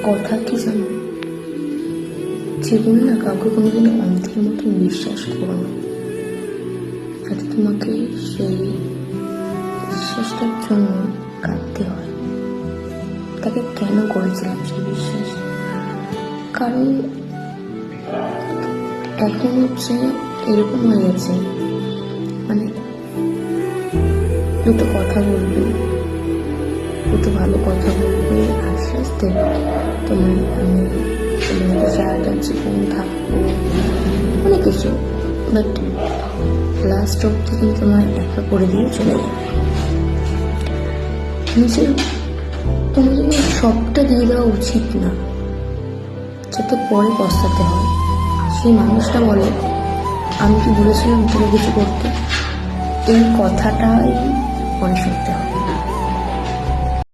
কথা কি জানো, জীবনে না কাউকে কোনোদিন অন্ধের মতন বিশ্বাস করো না, যাতে তোমাকে সেই বিশ্বাসটার জন্য কাঁদতে হয়। তাকে কেন করেছিলাম সেই বিশ্বাস? কারণ এখন হচ্ছে এরকম হয়ে গেছে, মানে দুটো কথা বলবে, দুটো ভালো কথা বলবে, আস্তে আস্তে তোমার তোমার সারাটা জীবন থাকবো অনেক কিছু, বাট লাস্ট অব্দি কিন্তু তোমার একা করে দিয়ে চলে যাবে। নিজের তোমার জন্য সবটা দিয়ে দেওয়া উচিত না, যাতে পরে পস্তাতে হয়। সেই মানুষটা বলে, আমি কি বলেছিলাম তোকে কিছু করতে? এই কথাটাই পরে শুনতে হবে।